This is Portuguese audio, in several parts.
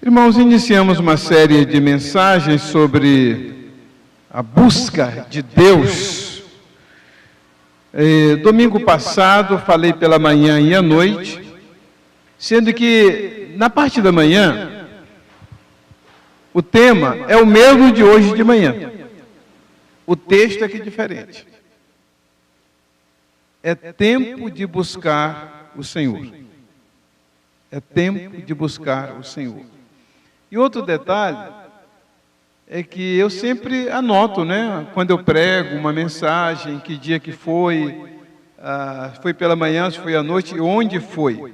Irmãos, iniciamos uma série de mensagens sobre a busca de Deus. Domingo passado falei pela manhã e à noite, sendo que na parte da manhã o tema é o mesmo de hoje de manhã. O texto é que é diferente. É tempo de buscar o Senhor. É tempo de buscar o Senhor. E outro detalhe é que eu sempre anoto, né? Quando eu prego uma mensagem, que dia que foi pela manhã, se foi à noite, onde foi.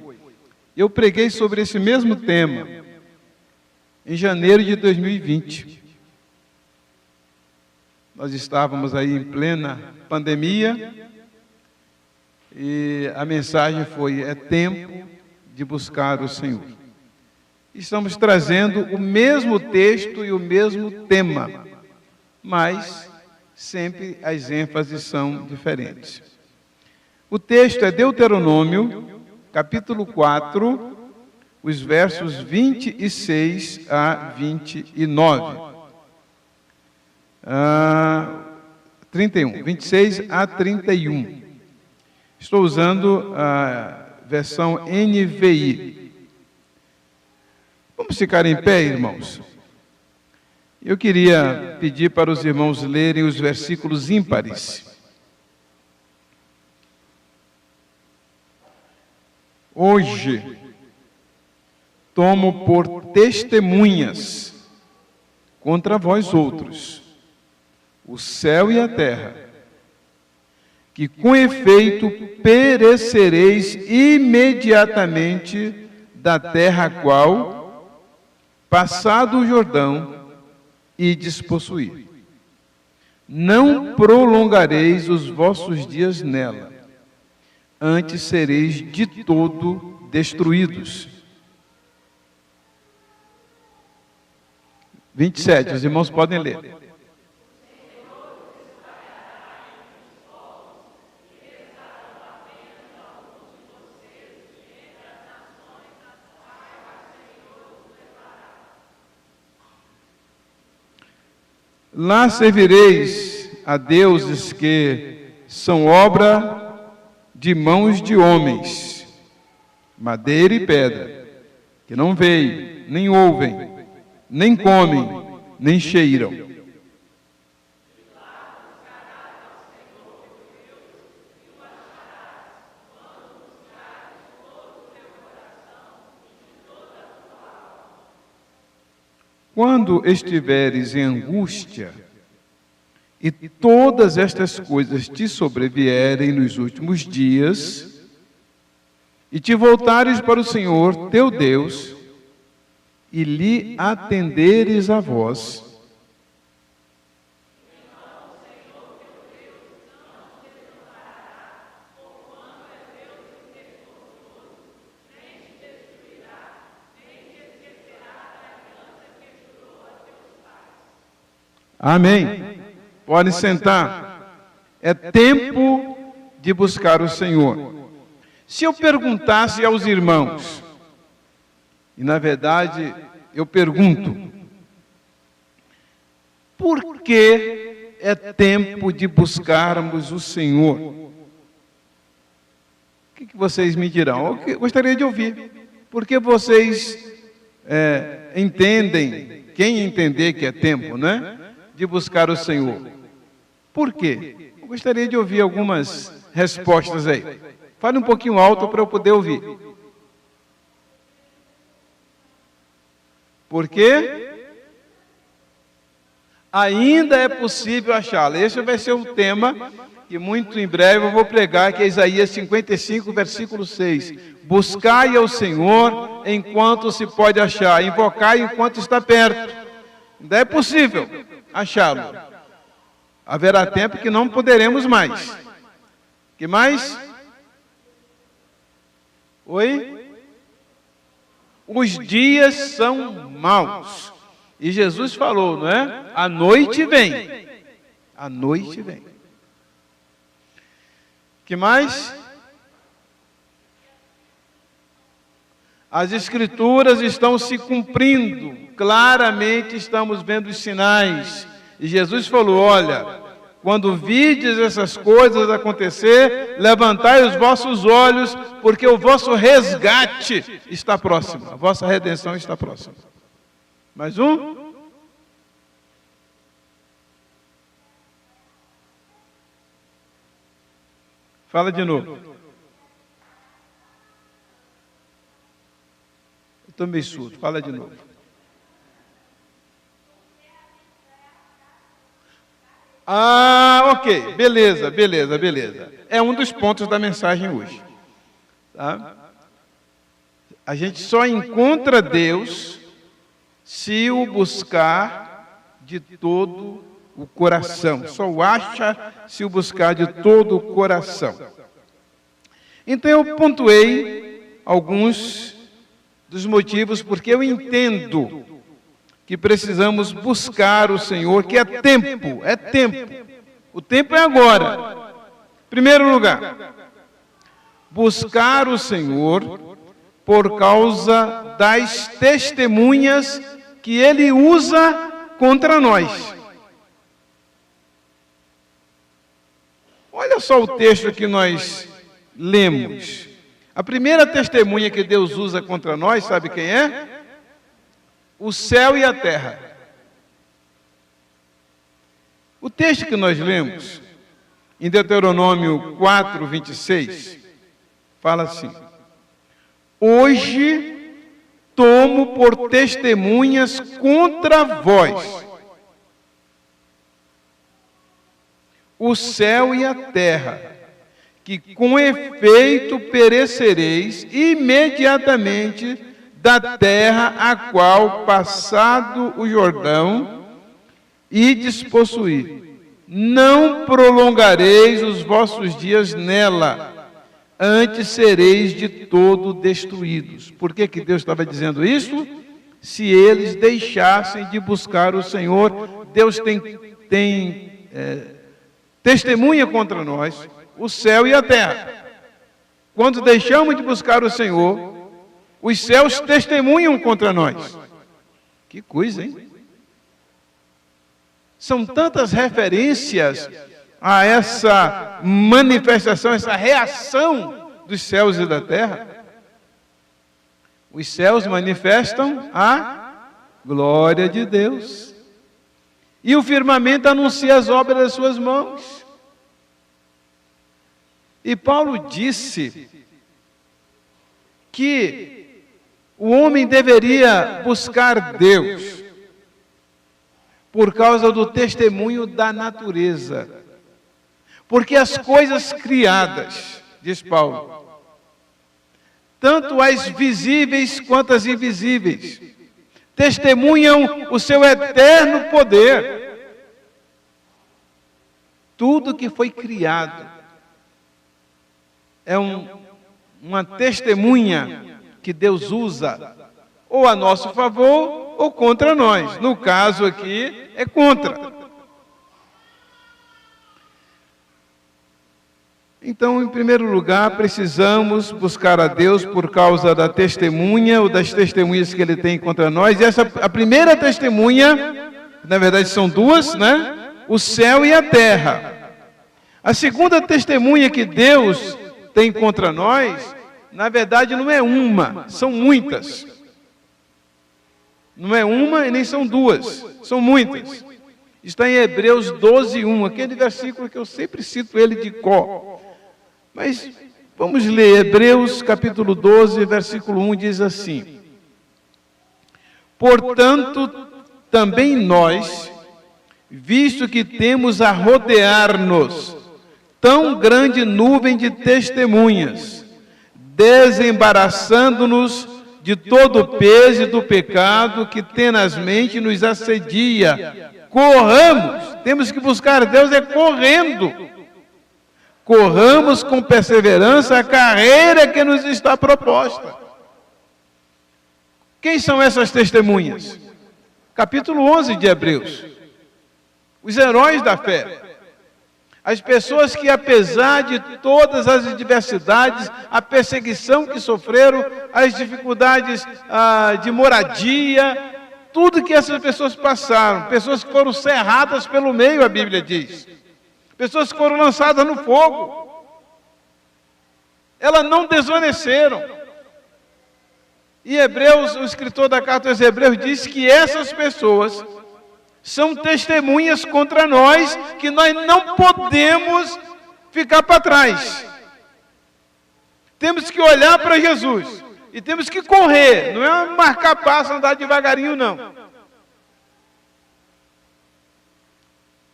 Eu preguei sobre esse mesmo tema em janeiro de 2020. Nós estávamos aí em plena pandemia e a mensagem foi: é tempo de buscar o Senhor. Estamos trazendo o mesmo texto e o mesmo tema, mas sempre as ênfases são diferentes. O texto é Deuteronômio, capítulo 4, os versos 26 a 29. 26 a 31. Estou usando a versão NVI. Vamos ficar em pé, irmãos? Eu queria pedir para os irmãos lerem os versículos ímpares. Hoje, tomo por testemunhas contra vós outros, o céu e a terra, que com efeito perecereis imediatamente da terra a qual, passado o Jordão, ides possuir. Não prolongareis os vossos dias nela, antes sereis de todo destruídos. 27, os irmãos podem ler. Lá servireis a deuses que são obra de mãos de homens, madeira e pedra, que não veem, nem ouvem, nem comem, nem cheiram. Quando estiveres em angústia, e todas estas coisas te sobrevierem nos últimos dias, e te voltares para o Senhor teu Deus, e lhe atenderes a voz, amém. Podem sentar. É tempo de buscar o Senhor. Se eu perguntasse aos irmãos, e na verdade eu pergunto, por que é tempo de buscarmos o Senhor? O que vocês me dirão? Eu gostaria de ouvir. Por que vocês entendem, quem entender que é tempo, né? De buscar o Senhor. Por quê? Eu gostaria de ouvir algumas respostas aí. Fale um pouquinho alto para eu poder ouvir. Por quê? Ainda é possível achá-la. Esse vai ser um tema que muito em breve eu vou pregar, que é Isaías 55, versículo 6. Buscai ao Senhor enquanto se pode achar, invocai enquanto está perto. Ainda é possível achá-lo. Haverá tempo que não poderemos mais. Que mais? Oi? Os dias são maus. E Jesus falou, não é? A noite vem. A noite vem. Que mais? As Escrituras estão se cumprindo, claramente estamos vendo os sinais. E Jesus falou, olha, quando vides essas coisas acontecer, levantai os vossos olhos, porque o vosso resgate está próximo, a vossa redenção está próxima. Mais um? Fala de novo. Eu estou meio surdo, fala de novo. Ah, ok, beleza. É um dos pontos da mensagem hoje. Tá? A gente só encontra Deus se o buscar de todo o coração. Só o acha se o buscar de todo o coração. Então eu pontuei alguns dos motivos porque eu entendo que precisamos buscar o Senhor, que é tempo. O tempo é agora. Primeiro lugar, buscar o Senhor por causa das testemunhas que Ele usa contra nós. Olha só o texto que nós lemos. A primeira testemunha que Deus usa contra nós, sabe quem é? O céu e a terra. O texto que nós lemos, em Deuteronômio 4, 26, fala assim: hoje tomo por testemunhas contra vós o céu e a terra, que com efeito perecereis imediatamente da terra a qual, passado o Jordão, ides possuir. Não prolongareis os vossos dias nela, antes sereis de todo destruídos. Por que Deus estava dizendo isso? Se eles deixassem de buscar o Senhor. Deus tem testemunha contra nós, o céu e a terra. Quando deixamos de buscar o Senhor, os céus testemunham contra nós. Que coisa, hein? São tantas referências a essa manifestação, essa reação dos céus e da terra. Os céus manifestam a glória de Deus. E o firmamento anuncia as obras das suas mãos. E Paulo disse que o homem deveria buscar Deus por causa do testemunho da natureza. Porque as coisas criadas, diz Paulo, tanto as visíveis quanto as invisíveis, testemunham o seu eterno poder. Tudo que foi criado é uma testemunha que Deus usa, ou a nosso favor, ou contra nós. No caso aqui, é contra. Então, em primeiro lugar, precisamos buscar a Deus por causa da testemunha, ou das testemunhas que Ele tem contra nós. E a primeira testemunha, na verdade são duas, né? O céu e a terra. A segunda testemunha que Deus tem contra nós, na verdade não é uma, são muitas. Não é uma e nem são duas, são muitas. Está em Hebreus 12, 1, aquele versículo que eu sempre cito ele de cor. Mas vamos ler Hebreus capítulo 12, versículo 1, diz assim: portanto, também nós, visto que temos a rodear-nos tão grande nuvem de testemunhas, desembaraçando-nos de todo o peso do pecado que tenazmente nos assedia, corramos, temos que buscar Deus correndo, corramos com perseverança a carreira que nos está proposta. Quem são essas testemunhas? Capítulo 11 de Hebreus. Os heróis da fé. As pessoas que, apesar de todas as adversidades, a perseguição que sofreram, as dificuldades de moradia, tudo que essas pessoas passaram, pessoas que foram cerradas pelo meio, a Bíblia diz, pessoas que foram lançadas no fogo, elas não desvaneceram. E Hebreus, o escritor da carta aos Hebreus, diz que essas pessoas são testemunhas contra nós, que nós não podemos ficar para trás. Temos que olhar para Jesus e temos que correr, não é marcar passo, andar devagarinho, não.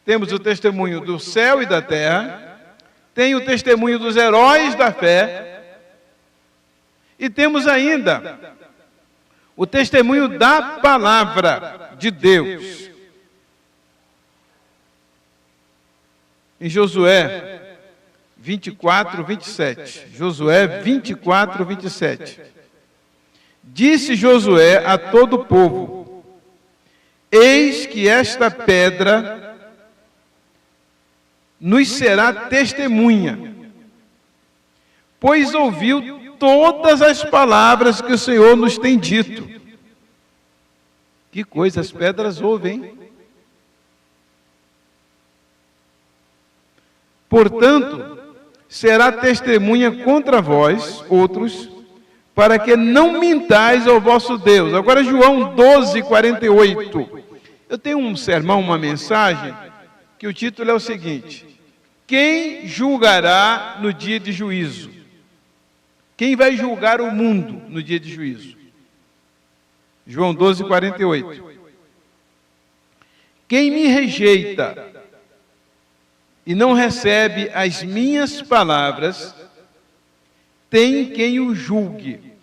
Temos o testemunho do céu e da terra, tem o testemunho dos heróis da fé, e temos ainda o testemunho da palavra de Deus. Em Josué 24, 27. Josué 24, 27. Disse Josué a todo o povo: eis que esta pedra nos será testemunha, pois ouviu todas as palavras que o Senhor nos tem dito. Que coisa, as pedras ouvem, hein? Portanto, será testemunha contra vós, outros, para que não mintais ao vosso Deus. Agora, João 12, 48. Eu tenho um sermão, uma mensagem, que o título é o seguinte: quem julgará no dia de juízo? Quem vai julgar o mundo no dia de juízo? João 12, 48. Quem me rejeita e não recebe as minhas palavras, tem quem o julgue.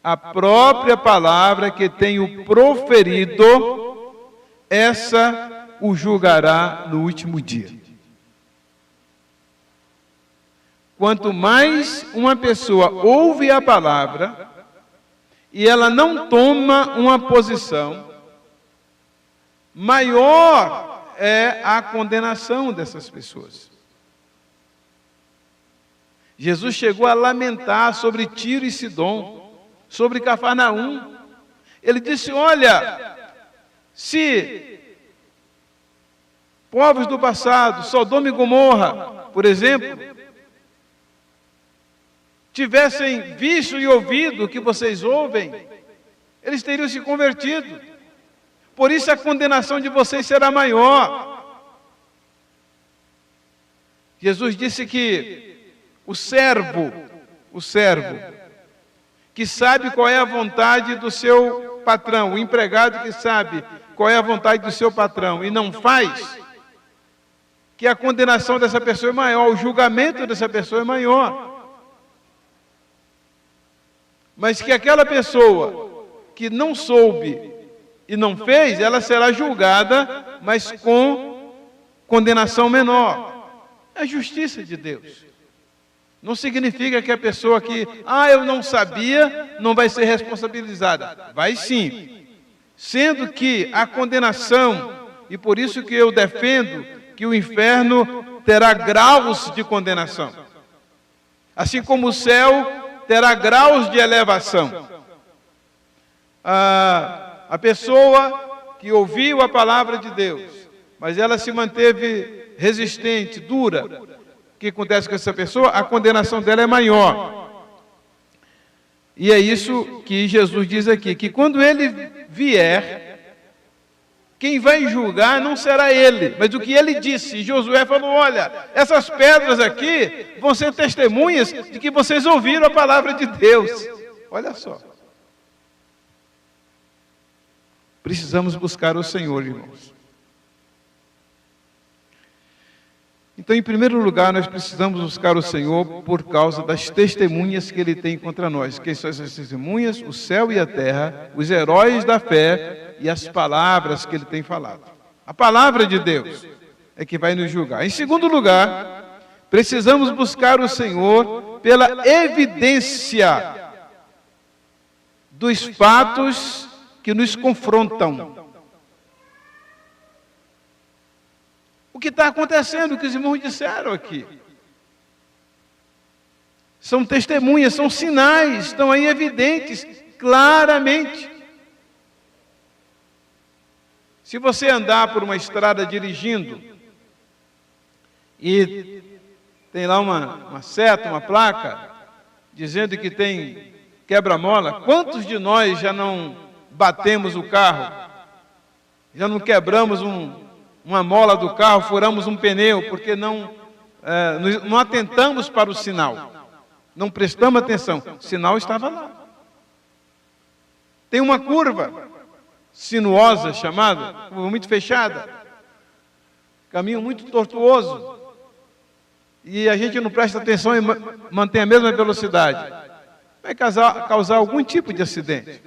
A própria palavra que tenho proferido, essa o julgará no último dia. Quanto mais uma pessoa ouve a palavra e ela não toma uma posição, maior é a condenação dessas pessoas. Jesus chegou a lamentar sobre Tiro e Sidom, sobre Cafarnaum. Ele disse: olha, se povos do passado, Sodoma e Gomorra, por exemplo, tivessem visto e ouvido o que vocês ouvem, eles teriam se convertido. Por isso a condenação de vocês será maior. Jesus disse que o servo, que sabe qual é a vontade do seu patrão, o empregado que sabe qual é a vontade do seu patrão e não faz, que a condenação dessa pessoa é maior, o julgamento dessa pessoa é maior. Mas que aquela pessoa que não soube e não fez, ela será julgada, mas com condenação menor. É a justiça de Deus. Não significa que a pessoa que, eu não sabia, não vai ser responsabilizada. Vai sim. Sendo que a condenação, e por isso que eu defendo que o inferno terá graus de condenação. Assim como o céu terá graus de elevação. A pessoa que ouviu a palavra de Deus, mas ela se manteve resistente, dura, o que acontece com essa pessoa? A condenação dela é maior. E é isso que Jesus diz aqui, que quando ele vier, quem vai julgar não será ele, mas o que ele disse. E Josué falou: olha, essas pedras aqui vão ser testemunhas de que vocês ouviram a palavra de Deus. Olha só. Precisamos buscar o Senhor, irmãos. Então, em primeiro lugar, nós precisamos buscar o Senhor por causa das testemunhas que Ele tem contra nós. Quem são essas testemunhas? O céu e a terra, os heróis da fé e as palavras que Ele tem falado. A palavra de Deus é que vai nos julgar. Em segundo lugar, precisamos buscar o Senhor pela evidência dos fatos que nos confrontam. o que está acontecendo, o que os irmãos disseram aqui. São testemunhas, são sinais, estão aí evidentes, claramente. Se você andar por uma estrada dirigindo e tem lá uma seta, uma placa, dizendo que tem quebra-mola, quantos de nós já não batemos o carro, já não quebramos uma mola do carro, furamos um pneu, porque não atentamos para o sinal, não prestamos atenção, o sinal estava lá. Tem uma curva sinuosa chamada, muito fechada, caminho muito tortuoso, e a gente não presta atenção e mantém a mesma velocidade, vai causar algum tipo de acidente.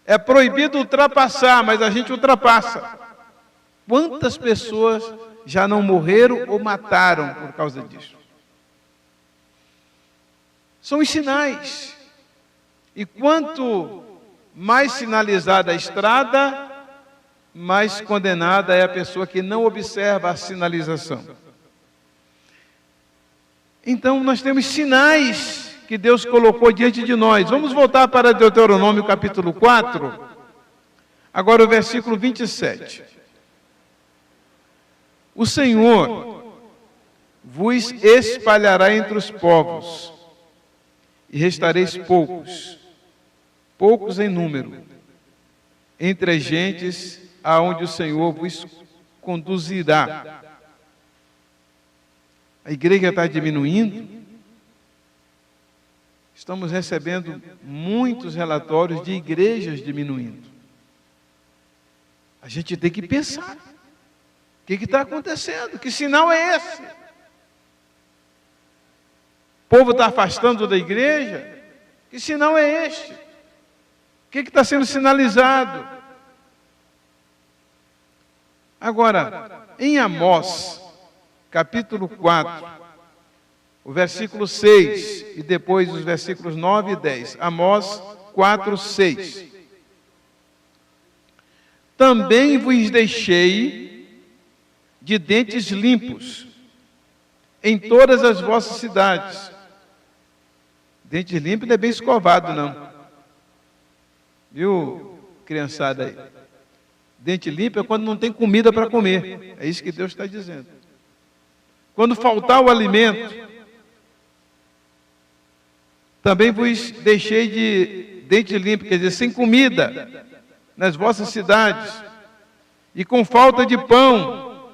É proibido ultrapassar, mas a gente ultrapassa. Quantas pessoas já não morreram ou mataram por causa disso? São os sinais. E quanto mais sinalizada a estrada, mais condenada é a pessoa que não observa a sinalização. Então, nós temos sinais que Deus colocou diante de nós. Vamos voltar para Deuteronômio capítulo 4, agora o versículo 27. O Senhor vos espalhará entre os povos, e restareis poucos, poucos em número, entre as gentes aonde o Senhor vos conduzirá. A igreja está diminuindo. Estamos recebendo muitos relatórios de igrejas diminuindo. A gente tem que pensar. O que está acontecendo? Que sinal é esse? O povo está afastando da igreja? Que sinal é este? O que está sendo sinalizado? Agora, em Amós, capítulo 4, o versículo 6, e depois os versículos 9 e 10. Amós 4, 6. Também vos deixei de dentes limpos em todas as vossas cidades. Dente limpo não é bem escovado, não. Viu, criançada aí? Dente limpo é quando não tem comida para comer. É isso que Deus está dizendo. Quando faltar o alimento, também vos deixei de dente limpo, quer dizer, sem comida, nas vossas cidades, e com falta de pão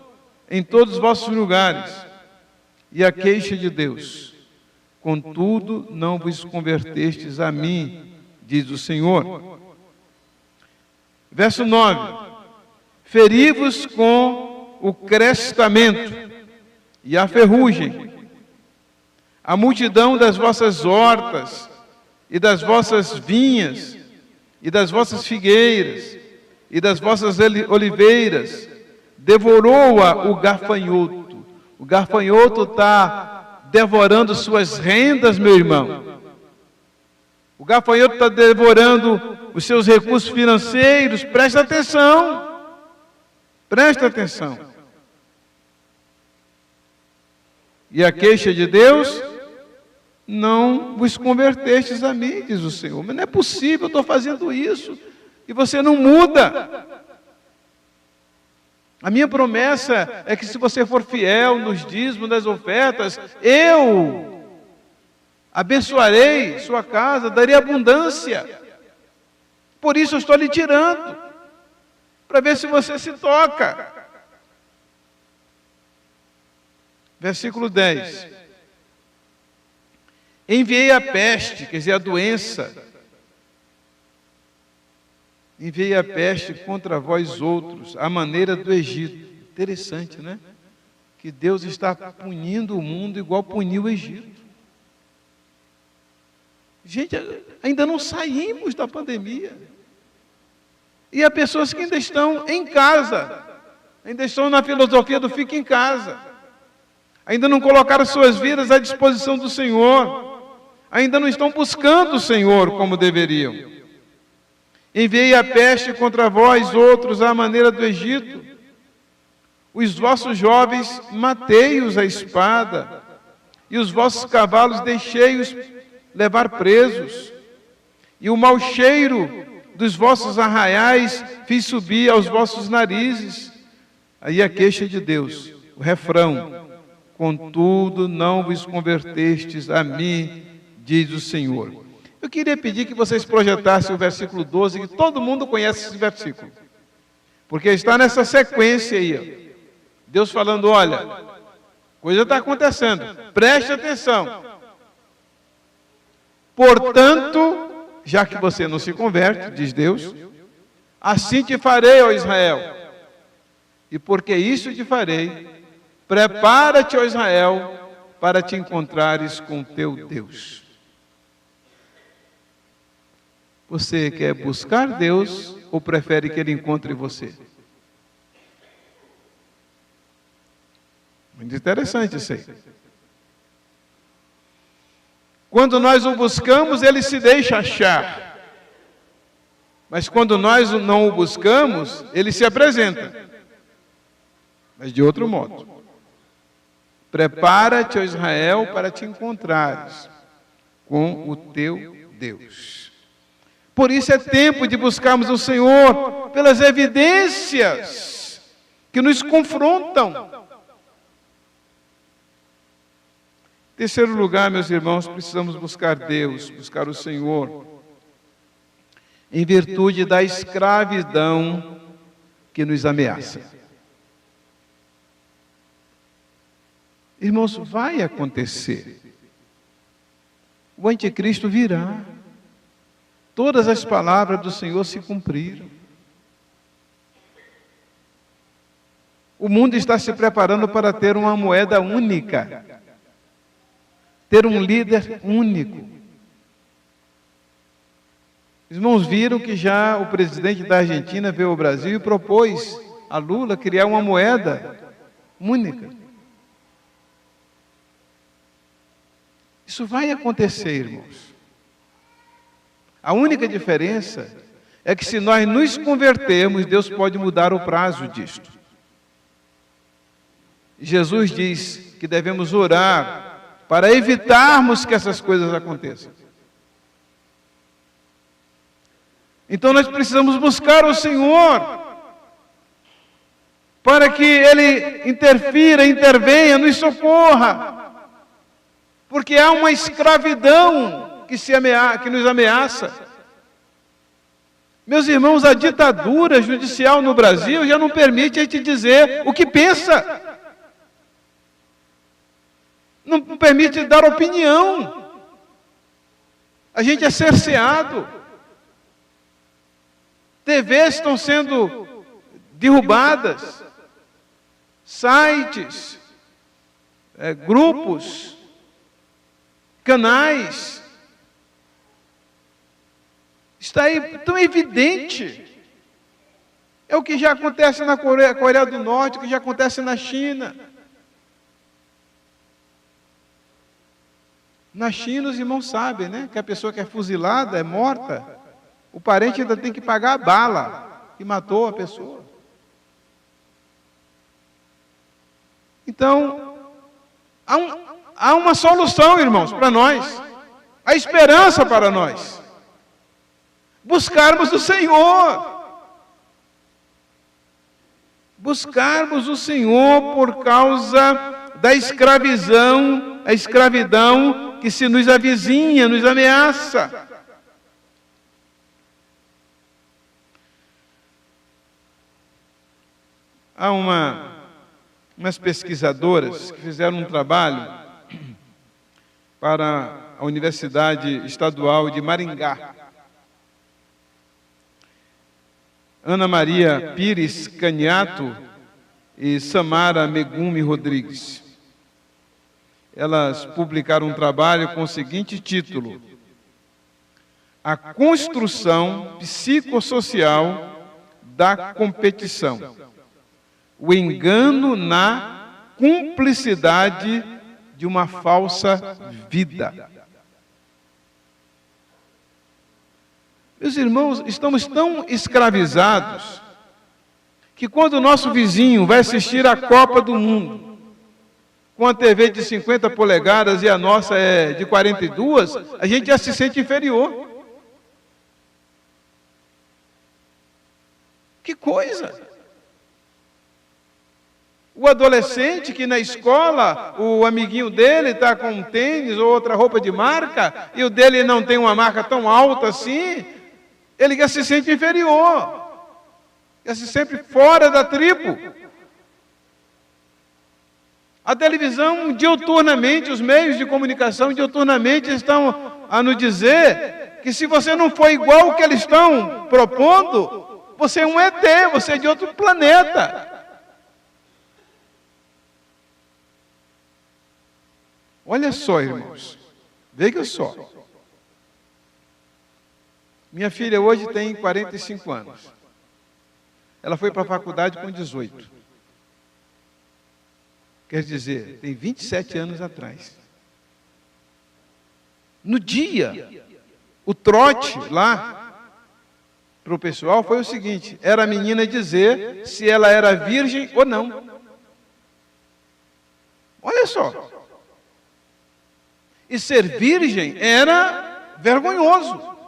em todos os vossos lugares. E a queixa de Deus: contudo, não vos convertestes a mim, diz o Senhor. Verso 9: feri-vos com o crestamento e a ferrugem, a multidão das vossas hortas, e das vossas vinhas, e das vossas figueiras, e das vossas oliveiras, devorou-a o gafanhoto. O gafanhoto está devorando suas rendas, meu irmão. O gafanhoto está devorando os seus recursos financeiros. Presta atenção. Presta atenção. E a queixa de Deus: não vos convertestes a mim, diz o Senhor. Mas não é possível, eu estou fazendo isso e você não muda. A minha promessa é que se você for fiel nos dízimos, nas ofertas, eu abençoarei sua casa, darei abundância. Por isso eu estou lhe tirando, para ver se você se toca. Versículo 10. Enviei a peste, quer dizer, a doença. Enviei a peste contra vós outros, à maneira do Egito. Interessante, né? Que Deus está punindo o mundo igual puniu o Egito. Gente, ainda não saímos da pandemia. E há pessoas que ainda estão em casa, ainda estão na filosofia do fica em casa, ainda não colocaram suas vidas à disposição do Senhor, ainda não estão buscando o Senhor como deveriam. Enviei a peste contra vós outros à maneira do Egito, Os vossos jovens matei-os à espada, e os vossos cavalos deixei-os levar presos, e o mau cheiro dos vossos arraiais fiz subir aos vossos narizes. Aí a queixa de Deus, o refrão: contudo não vos convertestes a mim, diz o Senhor. Eu queria pedir que vocês projetassem o versículo 12, que todo mundo conhece esse versículo, porque está nessa sequência aí, ó. Deus falando: olha, coisa está acontecendo, preste atenção. Portanto, já que você não se converte, diz Deus, assim te farei, ó Israel. E porque isso te farei, prepara-te, ó Israel, para te encontrares com teu Deus. Você quer buscar Deus ou prefere que Ele encontre você? Muito interessante isso aí. Quando nós o buscamos, Ele se deixa achar. Mas quando nós não o buscamos, Ele se apresenta. Mas de outro modo. Prepara-te, ó Israel, para te encontrares com o teu Deus. Por isso é tempo de buscarmos o Senhor pelas evidências que nos confrontam. Em terceiro lugar, meus irmãos, precisamos buscar Deus, buscar o Senhor, em virtude da escravidão que nos ameaça. Irmãos, vai acontecer. O anticristo virá. Todas as palavras do Senhor se cumpriram. O mundo está se preparando para ter uma moeda única, ter um líder único. Os irmãos viram que já o presidente da Argentina veio ao Brasil e propôs a Lula criar uma moeda única. Isso vai acontecer, irmãos. A única diferença é que se nós nos convertermos, Deus pode mudar o prazo disto. Jesus diz que devemos orar para evitarmos que essas coisas aconteçam. Então nós precisamos buscar o Senhor para que Ele interfira, intervenha, nos socorra. Porque há uma escravidão que nos ameaça. Meus irmãos, a ditadura judicial no Brasil já não permite a gente dizer o que pensa. Não permite dar opinião. A gente é cerceado. TVs estão sendo derrubadas. Sites, grupos, canais. Está aí tão evidente. É o que já acontece na Coreia do Norte, o que já acontece na China. Na China, os irmãos sabem, né? Que a pessoa que é fuzilada, é morta, o parente ainda tem que pagar a bala que matou a pessoa. Então, há uma solução, irmãos, para nós. Há esperança para nós. Buscarmos o Senhor. Buscarmos o Senhor por causa da escravidão, a escravidão que se nos avizinha, nos ameaça. Há umas pesquisadoras que fizeram um trabalho para a Universidade Estadual de Maringá. Ana Maria Pires Caniato e Samara Megumi Rodrigues. Elas publicaram um trabalho com o seguinte título: A construção psicossocial da competição. O engano na cumplicidade de uma falsa vida. Meus irmãos, estamos tão escravizados que quando o nosso vizinho vai assistir a Copa do Mundo, com a TV de 50 polegadas e a nossa é de 42, a gente já se sente inferior. Que coisa! O adolescente que na escola, o amiguinho dele está com um tênis ou outra roupa de marca, e o dele não tem uma marca tão alta assim, ele já se sente inferior, já se sente fora da tribo. A televisão, diuturnamente, os meios de comunicação, diuturnamente, estão a nos dizer que se você não for igual ao que eles estão propondo, você é um ET, você é de outro planeta. Olha só, irmãos, veja só. Minha filha hoje tem 45 anos. Ela foi para a faculdade com 18. Quer dizer, tem 27 anos atrás. No dia, o trote lá para o pessoal foi o seguinte: era a menina dizer se ela era virgem ou não. Olha só. E ser virgem era vergonhoso.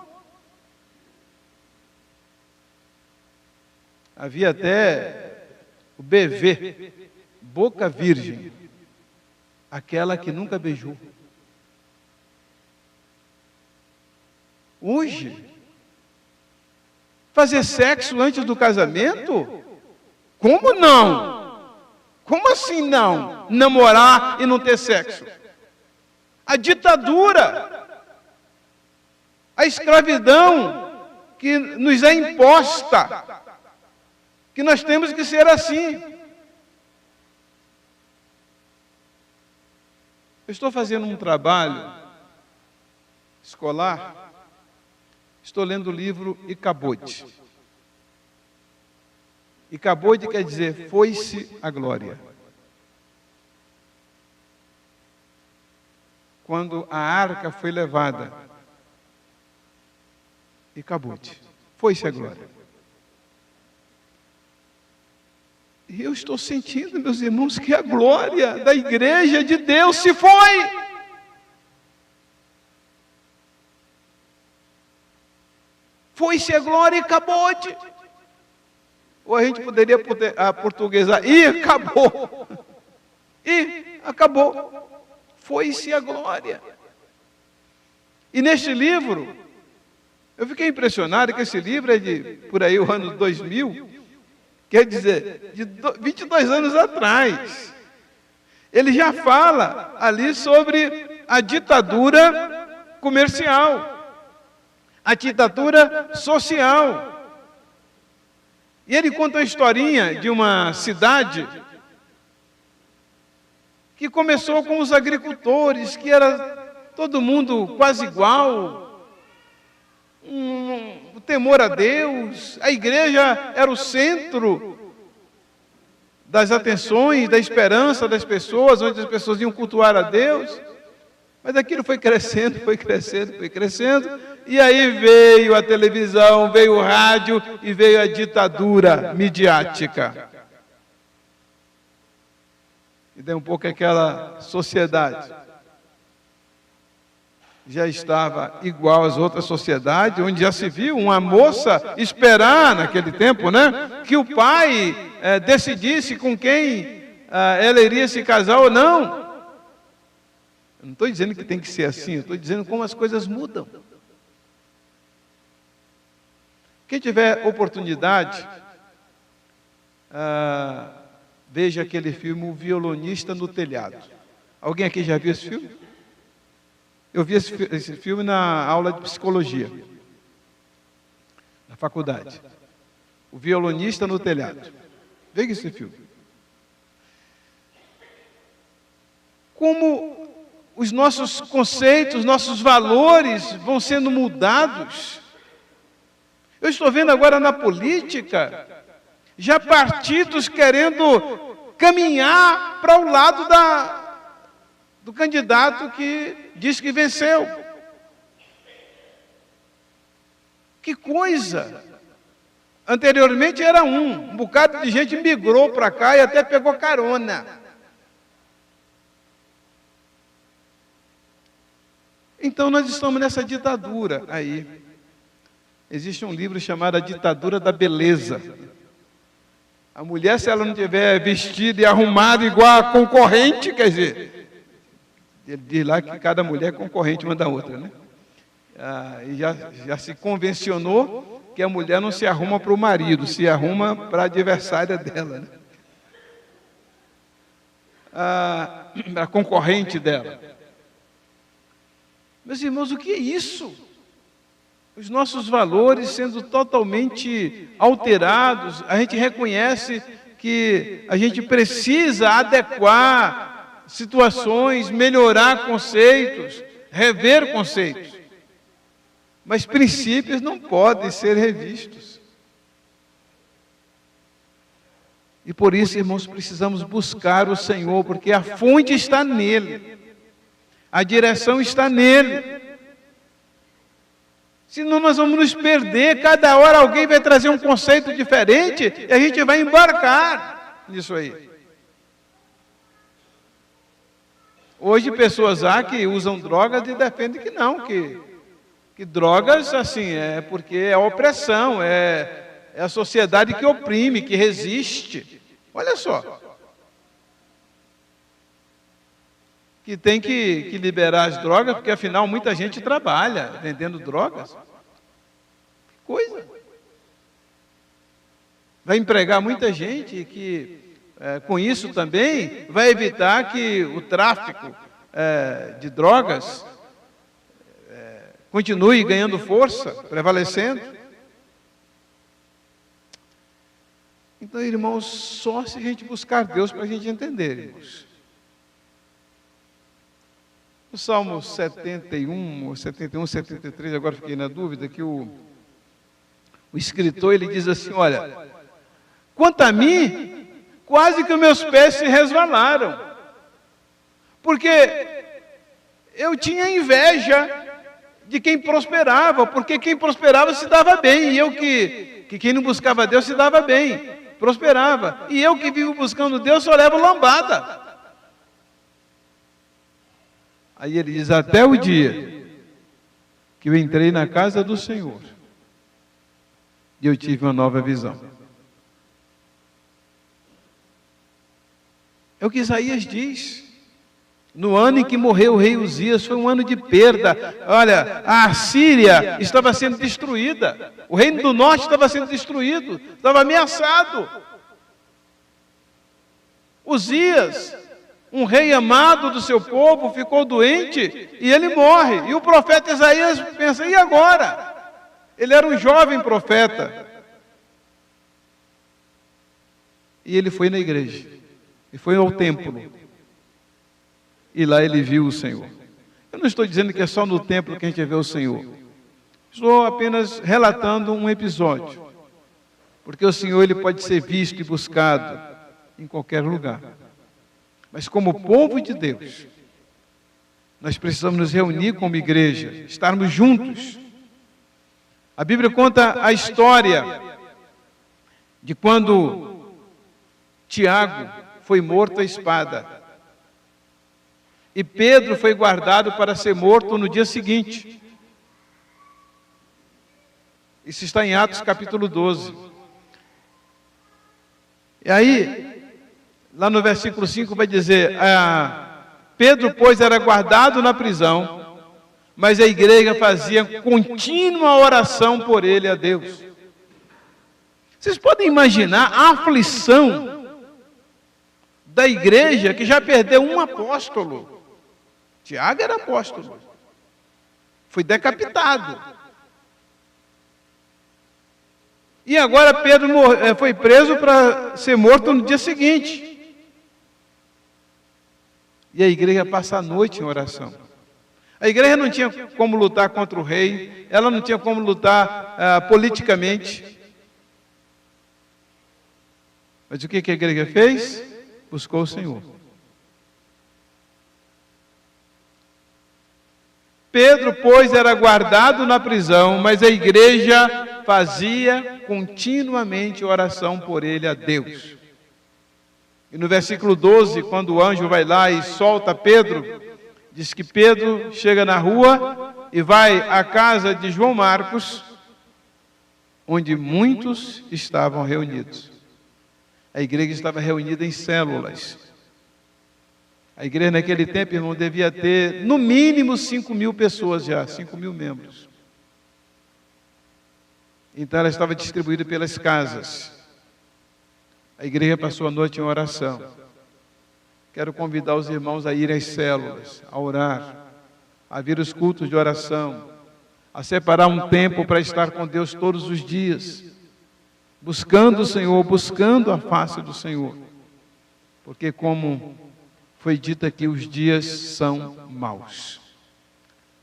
Havia até o BV, boca virgem, aquela que nunca beijou. Hoje, fazer sexo antes do casamento? Como não? Como assim não? Namorar e não ter sexo? A ditadura, a escravidão que nos é imposta, que nós temos que ser assim. Eu estou fazendo um trabalho escolar, estou lendo o livro Icabode. Icabode quer dizer, foi-se a glória. Quando a arca foi levada, Icabode, foi-se a glória. E eu estou sentindo, meus irmãos, que a glória da igreja de Deus se foi. Foi-se a glória e Icabode. Ou a gente poderia aportuguesar, e acabou. E acabou. Foi-se a glória. E neste livro, eu fiquei impressionado que esse livro é de, por aí, o ano 2000, quer dizer, de 22 anos atrás. Ele já fala ali sobre a ditadura comercial, a ditadura social. E ele conta a historinha de uma cidade que começou com os agricultores, que era todo mundo quase igual, o temor a Deus, a igreja era o centro das atenções, da esperança das pessoas, onde as pessoas iam cultuar a Deus, mas aquilo foi crescendo, foi crescendo, foi crescendo, e aí veio a televisão, veio o rádio e veio a ditadura midiática. E daí um pouco aquela sociedade já estava igual às outras sociedades, onde já se viu uma moça esperar naquele tempo, né, que o pai decidisse com quem ela iria se casar ou não. Eu não estou dizendo que tem que ser assim, eu estou dizendo como as coisas mudam. Quem tiver oportunidade, veja aquele filme O Violonista no Telhado. Alguém aqui já viu esse filme? Eu vi esse filme na aula de psicologia, na faculdade. O Violonista no Telhado. Veja esse filme. Como os nossos conceitos, nossos valores vão sendo mudados. Eu estou vendo agora na política, já partidos querendo caminhar para o lado do candidato que diz que venceu. Que coisa! Anteriormente era um bocado de gente migrou para cá e até pegou carona. Então nós estamos nessa ditadura aí. Existe um livro chamado A Ditadura da Beleza. A mulher, se ela não tiver vestida e arrumada igual a concorrente, quer dizer, ele diz lá que cada mulher é concorrente uma da outra, né? E já se convencionou que a mulher não se arruma para o marido, se arruma para a adversária dela, né? A concorrente dela. Meus irmãos, o que é isso? Os nossos valores sendo totalmente alterados, a gente reconhece que a gente precisa adequar situações, melhorar conceitos, rever conceitos. Mas princípios não podem ser revistos. E por isso, irmãos, precisamos buscar o Senhor, porque a fonte está nele. A direção está nele. Senão nós vamos nos perder, cada hora alguém vai trazer um conceito diferente e a gente vai embarcar nisso aí. Hoje pessoas há que usam drogas e defendem que não, que drogas assim é porque é opressão, é a sociedade que oprime, que resiste. Olha só. Que tem que liberar as drogas, porque afinal muita gente trabalha vendendo drogas. Que coisa! Vai empregar muita gente que, com isso também, vai evitar que o tráfico de drogas continue ganhando força, prevalecendo. Então, irmãos, só se a gente buscar Deus para a gente entender, irmãos. O Salmo 71, 73, agora fiquei na dúvida, que o escritor, ele diz assim, olha, quanto a mim, quase que os meus pés se resvalaram, porque eu tinha inveja de quem prosperava, porque quem prosperava se dava bem, e eu que quem não buscava Deus se dava bem, prosperava, e eu que vivo buscando Deus só levo lambada. Aí ele diz, até o dia que eu entrei na casa do Senhor e eu tive uma nova visão. É o que Isaías diz. No ano em que morreu o rei Uzias, foi um ano de perda. Olha, a Assíria estava sendo destruída. O reino do norte estava sendo destruído, estava ameaçado. Uzias, um rei amado do seu povo, ficou doente e ele morre. E o profeta Isaías pensa, e agora? Ele era um jovem profeta. E ele foi na igreja, e foi ao templo. E lá ele viu o Senhor. Eu não estou dizendo que é só no templo que a gente vê o Senhor. Estou apenas relatando um episódio. Porque o Senhor, ele pode ser visto e buscado em qualquer lugar. Mas como povo de Deus, nós precisamos nos reunir como igreja, estarmos juntos. A Bíblia conta a história de quando Tiago foi morto à espada. E Pedro foi guardado para ser morto no dia seguinte. Isso está em Atos capítulo 12. E aí, lá no versículo 5 vai dizer, Pedro, pois, era guardado na prisão, mas a igreja fazia contínua oração por ele a Deus. Vocês podem imaginar a aflição da igreja que já perdeu um apóstolo. Tiago era apóstolo. Foi decapitado. E agora Pedro foi preso para ser morto no dia seguinte. E a igreja passa a noite em oração. A igreja não tinha como lutar contra o rei, ela não tinha como lutar politicamente. Mas o que a igreja fez? Buscou o Senhor. Pedro, pois, era guardado na prisão, mas a igreja fazia continuamente oração por ele a Deus. E no versículo 12, quando o anjo vai lá e solta Pedro, diz que Pedro chega na rua e vai à casa de João Marcos, onde muitos estavam reunidos. A igreja estava reunida em células. A igreja naquele tempo, irmão, devia ter no mínimo 5.000 pessoas já, 5.000 membros. Então ela estava distribuída pelas casas. A igreja passou a noite em oração. Quero convidar os irmãos a irem às células, a orar, a vir os cultos de oração, a separar um tempo para estar com Deus todos os dias, buscando o Senhor, buscando a face do Senhor. Porque como foi dito aqui, os dias são maus.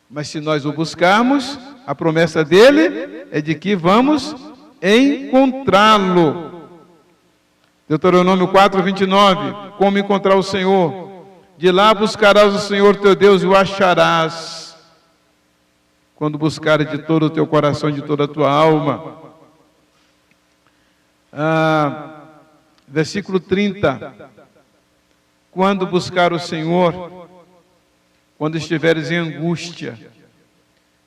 Mas se nós o buscarmos, a promessa dele é de que vamos encontrá-lo. Deuteronômio 4:29, como encontrar o Senhor? De lá buscarás o Senhor teu Deus e o acharás, quando buscares de todo o teu coração, de toda a tua alma. Versículo 30, quando buscar o Senhor, quando estiveres em angústia,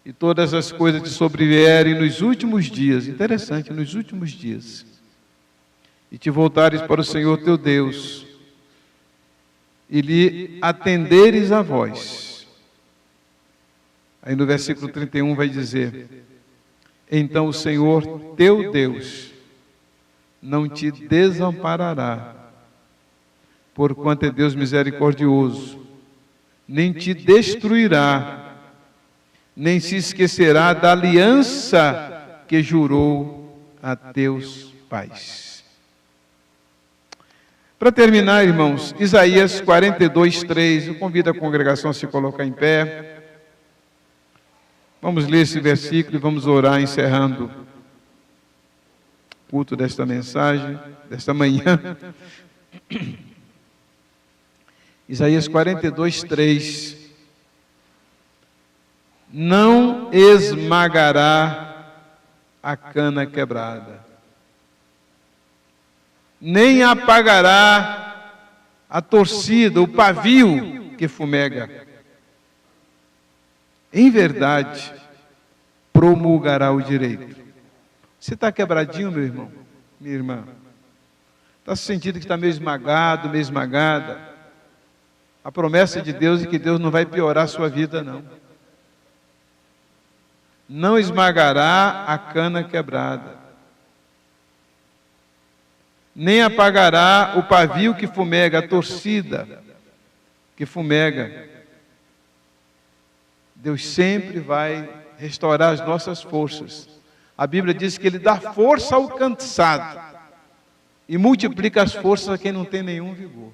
e todas as coisas te sobrevierem nos últimos dias, interessante, nos últimos dias, e te voltares para o Senhor teu Deus, e lhe atenderes a voz. Aí no versículo 31 vai dizer, então o Senhor teu Deus não te desamparará, porquanto é Deus misericordioso, nem te destruirá, nem se esquecerá da aliança que jurou a teus pais. Para terminar, irmãos, Isaías 42:3, eu convido a congregação a se colocar em pé. Vamos ler esse versículo e vamos orar, encerrando o culto desta mensagem, desta manhã. Isaías 42:3. Não esmagará a cana quebrada, nem apagará a torcida, o pavio que fumega. Em verdade, promulgará o direito. Você está quebradinho, meu irmão, minha irmã? Está sentindo que está meio esmagado, meio esmagada? A promessa de Deus é que Deus não vai piorar a sua vida, não. Não esmagará a cana quebrada, nem apagará o pavio que fumega, a torcida que fumega. Deus sempre vai restaurar as nossas forças. A Bíblia diz que Ele dá força ao cansado e multiplica as forças a quem não tem nenhum vigor.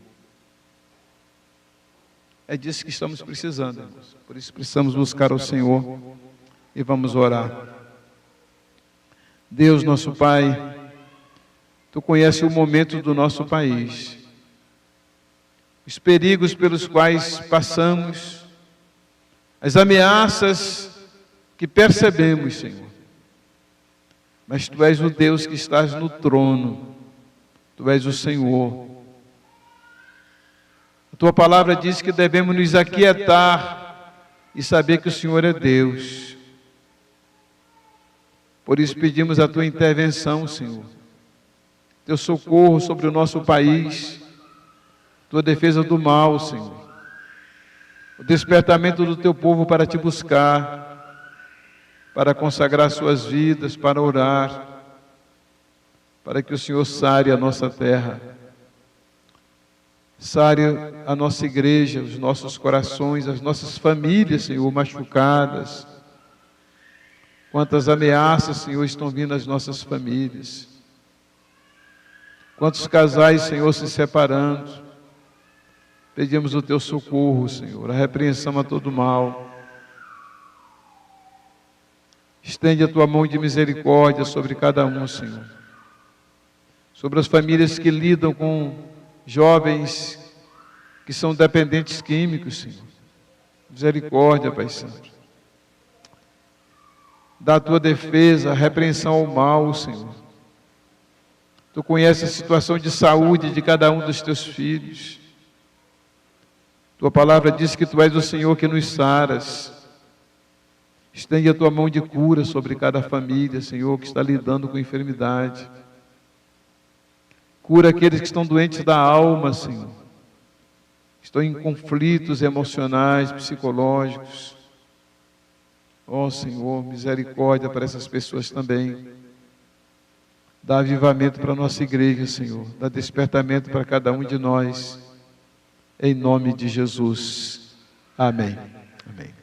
É disso que estamos precisando, irmãos. Por isso precisamos buscar o Senhor e vamos orar. Deus, nosso Pai, Tu conheces o momento do nosso país, os perigos pelos quais passamos, as ameaças que percebemos, Senhor. Mas Tu és o Deus que estás no trono, Tu és o Senhor. A Tua palavra diz que devemos nos aquietar e saber que o Senhor é Deus. Por isso pedimos a Tua intervenção, Senhor. Teu socorro sobre o nosso país, Tua defesa do mal, Senhor. O despertamento do Teu povo para Te buscar, para consagrar suas vidas, para orar, para que o Senhor sare a nossa terra, sare a nossa igreja, os nossos corações, as nossas famílias, Senhor, machucadas. Quantas ameaças, Senhor, estão vindo às nossas famílias. Quantos casais, Senhor, se separando. Pedimos o Teu socorro, Senhor, a repreensão a todo mal. Estende a Tua mão de misericórdia sobre cada um, Senhor. Sobre as famílias que lidam com jovens que são dependentes químicos, Senhor. Misericórdia, Pai Santo. da tua defesa, a repreensão ao mal, Senhor. Tu conheces a situação de saúde de cada um dos teus filhos. Tua palavra diz que tu és o Senhor que nos saras. Estende a tua mão de cura sobre cada família, Senhor, que está lidando com enfermidade. Cura aqueles que estão doentes da alma, Senhor. Estão em conflitos emocionais, psicológicos. Ó Senhor, misericórdia para essas pessoas também. Dá avivamento para a nossa igreja, Senhor. Dá despertamento para cada um de nós. Em nome de Jesus. Amém. Amém.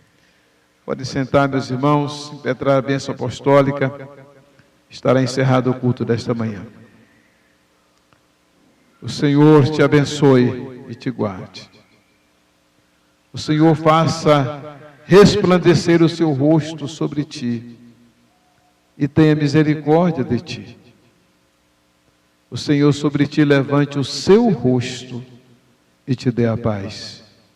Pode sentar, meus irmãos, impetrar a bênção apostólica. Estará encerrado o culto desta manhã. O Senhor te abençoe e te guarde. O Senhor faça resplandecer o seu rosto sobre ti e tenha misericórdia de ti. O Senhor sobre ti levante o seu rosto e te dê a paz.